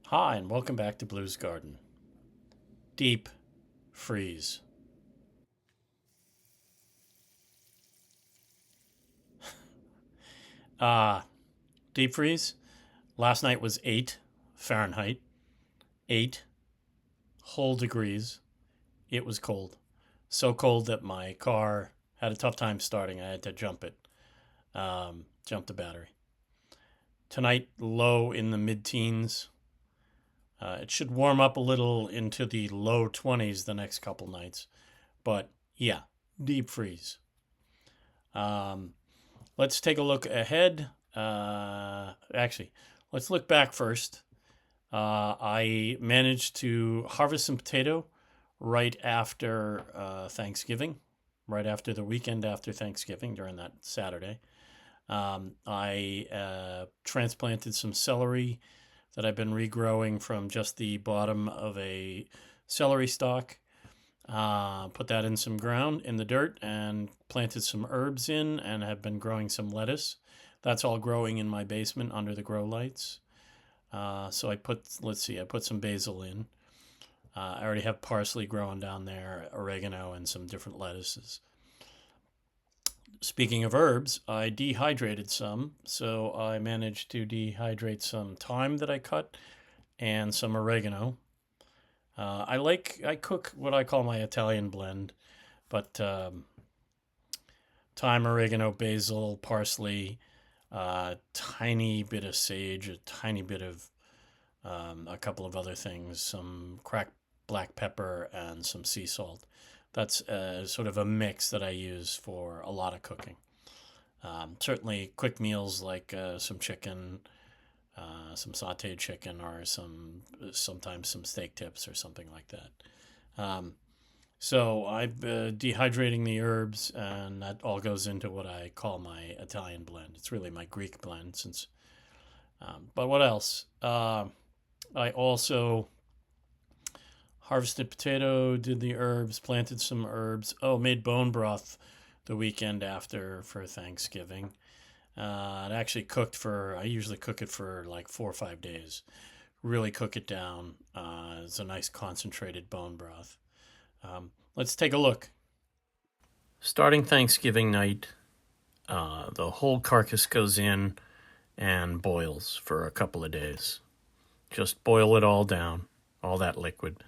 Hi, and welcome back to Blue's Garden. Deep freeze. Uh, Deep freeze. Last night was 8 Fahrenheit, 8 whole degrees. It was cold. So cold that my car had a tough time starting. I had to jump it, jump the battery. Tonight, low in the mid teens. It should warm up a little into the low 20s the next couple nights. But yeah, deep freeze. Um, let's take a look ahead. Actually, let's look back first. I managed to harvest some potato right after Thanksgiving, right after the weekend after Thanksgiving during that Saturday. I transplanted some celery that I've been regrowing from just the bottom of a celery stalk. Put that in some ground in the dirt and planted some herbs in and have been growing some lettuce. That's all growing in my basement under the grow lights. So I put, let's see, I put some basil in. I already have parsley growing down there, oregano, and some different lettuces. Speaking of herbs, I dehydrated some. So I managed to dehydrate some thyme that I cut and some oregano. I cook what I call my Italian blend, but thyme, oregano, basil, parsley, tiny bit of sage, a tiny bit of a couple of other things, some cracked black pepper, and some sea salt. That's sort of a mix that I use for a lot of cooking. Certainly, quick meals like some chicken, some sautéed chicken, or sometimes some steak tips or something like that. So I'm dehydrating the herbs, and that all goes into what I call my Italian blend. It's really my Greek blend, since. But what else? I also harvested potato, did the herbs, planted some herbs. Oh, made bone broth the weekend after for Thanksgiving. It actually cooked for, I usually cook it for like 4 or 5 days. Really cook it down. It's a nice concentrated bone broth. Let's take a look. Starting Thanksgiving night, the whole carcass goes in and boils for a couple of days. Just boil it all down, all that liquid.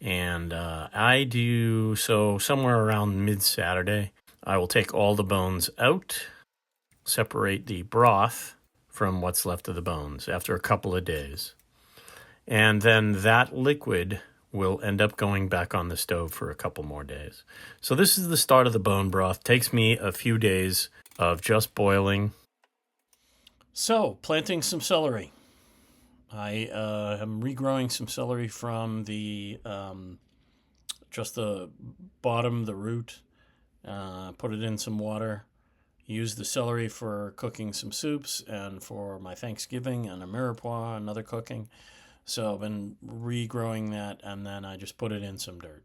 And I do so somewhere around mid-Saturday. I will take all the bones out, separate the broth from what's left of the bones after a couple of days. And then that liquid will end up going back on the stove for a couple more days. So this is the start of the bone broth. Takes me a few days of just boiling. So, planting some celery. I am regrowing some celery from the just the bottom, the root. Put it in some water. Use the celery for cooking some soups and for my Thanksgiving and a mirepoix, another cooking. So I've been regrowing that, and then I just put it in some dirt.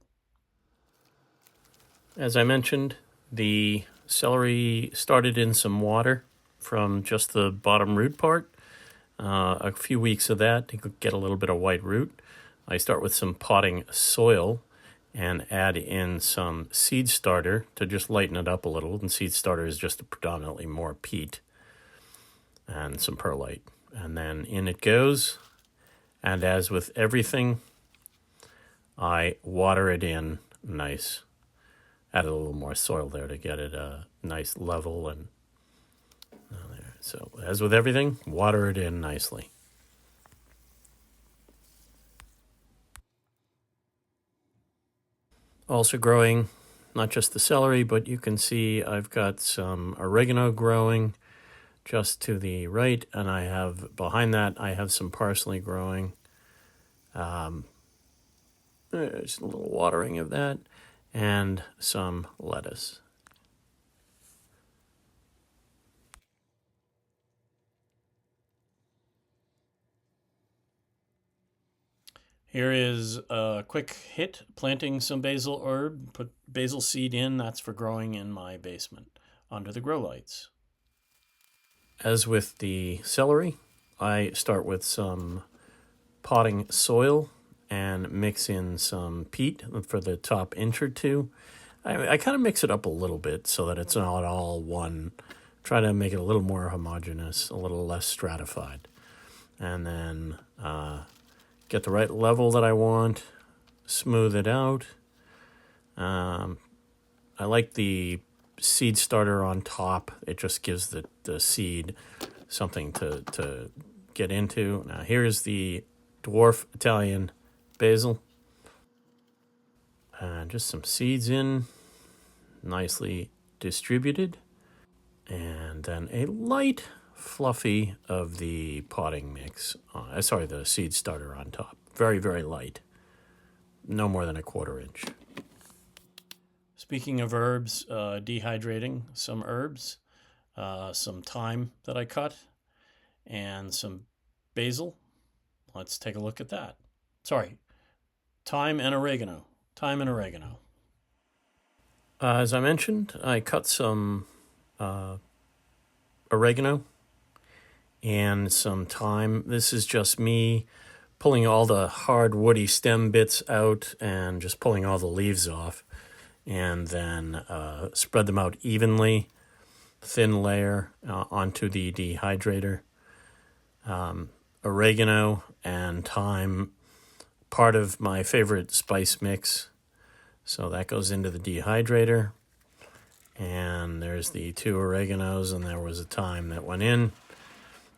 As I mentioned, the celery started in some water from just the bottom root part. A few weeks of that, you could get a little bit of white root. I start with some potting soil and add in some seed starter to just lighten it up a little. And seed starter is just predominantly more peat and some perlite. And then in it goes. And as with everything, I water it in nice. Add a little more soil there to get it a nice level. And there. So as with everything, water it in nicely. Also growing, not just the celery, but you can see I've got some oregano growing just to the right, and I have behind that I have some parsley growing. There's a little watering of that, and some lettuce. Here is a quick hit, planting some basil herb, put basil seed in, that's for growing in my basement under the grow lights. As with the celery, I start with some potting soil and mix in some peat for the top inch or two. I kind of mix it up a little bit so that it's not all one. Try to make it a little more homogeneous, a little less stratified. And then get the right level that I want, smooth it out. I like the seed starter on top. It just gives the seed something to get into. Now here's the dwarf Italian basil. Just some seeds in, nicely distributed. And then a light fluffy of the potting mix. The seed starter on top. Very, very light. No more than a 1/4 inch. Speaking of herbs, dehydrating some herbs, some thyme that I cut, and some basil. Let's take a look at that. Sorry, thyme and oregano. Thyme and oregano. As I mentioned, I cut some oregano and some thyme. This is just me pulling all the hard woody stem bits out and just pulling all the leaves off, and then spread them out evenly, thin layer onto the dehydrator. Oregano and thyme, part of my favorite spice mix. So that goes into the dehydrator. And there's the 2 oreganos, and there was a thyme that went in.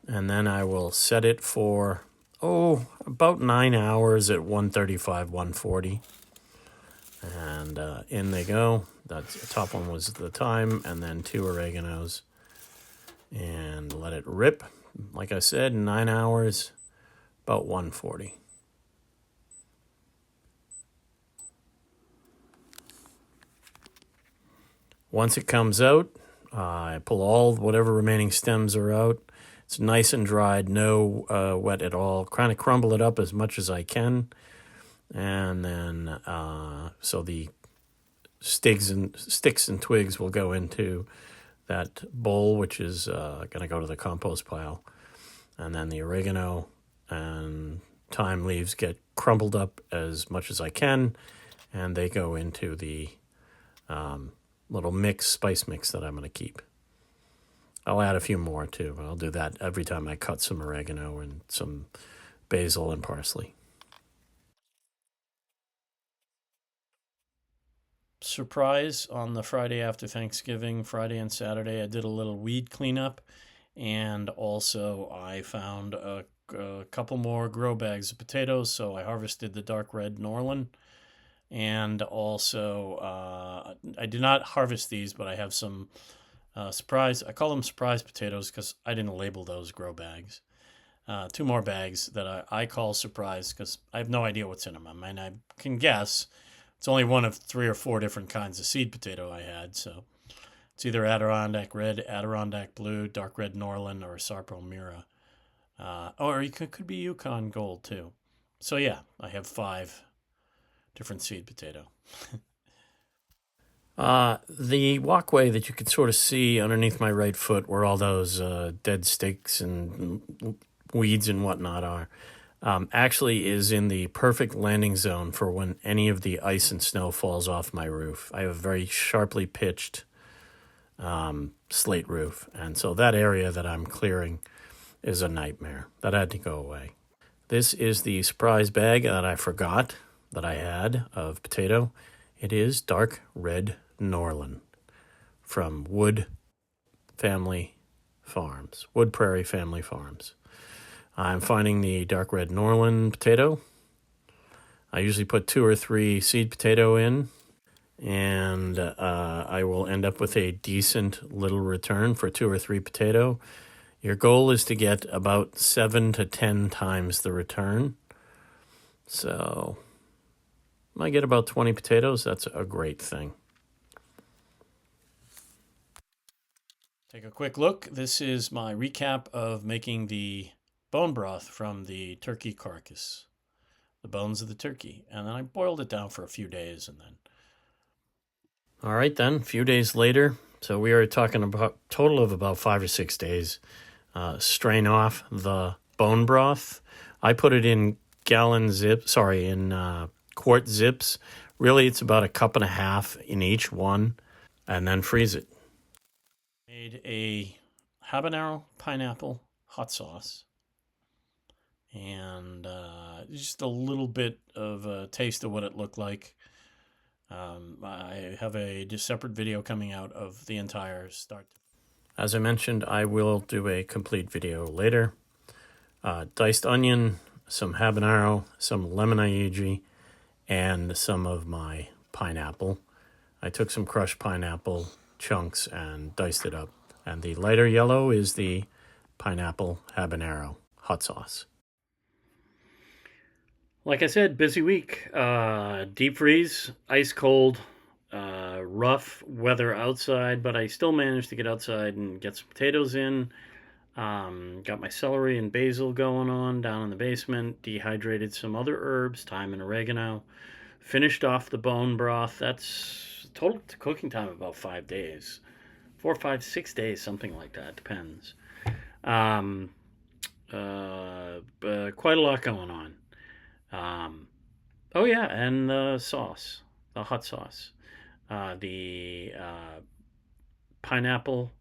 And then I will set it for, about 9 hours at 135, 140. And in they go. The top one was the thyme, and then 2 oreganos. And let it rip. Like I said, 9 hours, about 140. Once it comes out, I pull all whatever remaining stems are out. It's nice and dried, no wet at all. Kind of crumble it up as much as I can. And then, so the sticks and twigs will go into that bowl, which is going to go to the compost pile. And then the oregano and thyme leaves get crumbled up as much as I can, and they go into the little spice mix that I'm going to keep. I'll add a few more too, but I'll do that every time I cut some oregano and some basil and parsley. Surprise, on the Friday after Thanksgiving, Friday and Saturday, I did a little weed cleanup, and also I found a couple more grow bags of potatoes, so I harvested the dark red Norland. And also, I did not harvest these, but I have some surprise. I call them surprise potatoes because I didn't label those grow bags. 2 more bags that I call surprise because I have no idea what's in them. I mean, I can guess. It's only one of 3 or 4 different kinds of seed potato I had. So it's either Adirondack Red, Adirondack Blue, Dark Red Norland, or Sarpo Mira. Or it could be Yukon Gold too. So yeah, I have 5 different seed potato. The walkway that you can sort of see underneath my right foot where all those dead sticks and weeds and whatnot are actually is in the perfect landing zone for when any of the ice and snow falls off my roof. I have a very sharply pitched slate roof, and so that area that I'm clearing is a nightmare. That had to go away. This is the surprise bag that I forgot that I had of potato. It is dark red Norland from Wood Prairie Family Farms. I'm finding the dark red Norland potato. I usually put 2 or 3 seed potato in, and I will end up with a decent little return for 2 or 3 potato. Your goal is to get about 7 to 10 times the return. So I get about 20 potatoes. That's a great thing. Take a quick look. This is my recap of making the bone broth from the turkey carcass, the bones of the turkey. And then I boiled it down for a few days and then. All right, then, a few days later. So we are talking about a total of about 5 or 6 days. Strain off the bone broth. I put it in gallon zip, sorry, in quart zips. Really, it's about a cup and a half in each one, and then freeze it. Made a habanero pineapple hot sauce, and just a little bit of a taste of what it looked like. I have a separate video coming out of the entire start. As I mentioned, I will do a complete video later. Diced onion, some habanero, some lemon aiji, and some of my pineapple. I took some crushed pineapple chunks and diced it up. And the lighter yellow is the pineapple habanero hot sauce. Like I said, busy week. Deep freeze, ice cold, rough weather outside, but I still managed to get outside and get some potatoes in. Got my celery and basil going on down in the basement. Dehydrated some other herbs, thyme and oregano. Finished off the bone broth. That's total cooking time of about 5 days. 4, 5, 6 days, something like that. Depends. Quite a lot going on. Oh yeah, and the sauce, the hot sauce, the pineapple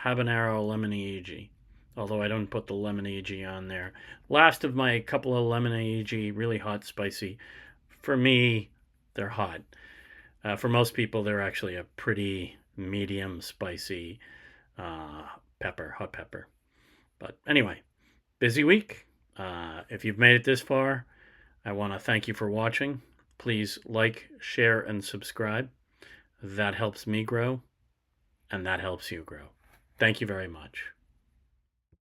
habanero lemon aiji. Although I don't put the lemon aiji on there. Last of my couple of lemon aiji, really hot, spicy. For me, they're hot. For most people, they're actually a pretty medium spicy pepper, hot pepper. But anyway, busy week. If you've made it this far, I want to thank you for watching. Please like, share, and subscribe. That helps me grow, and that helps you grow. Thank you very much.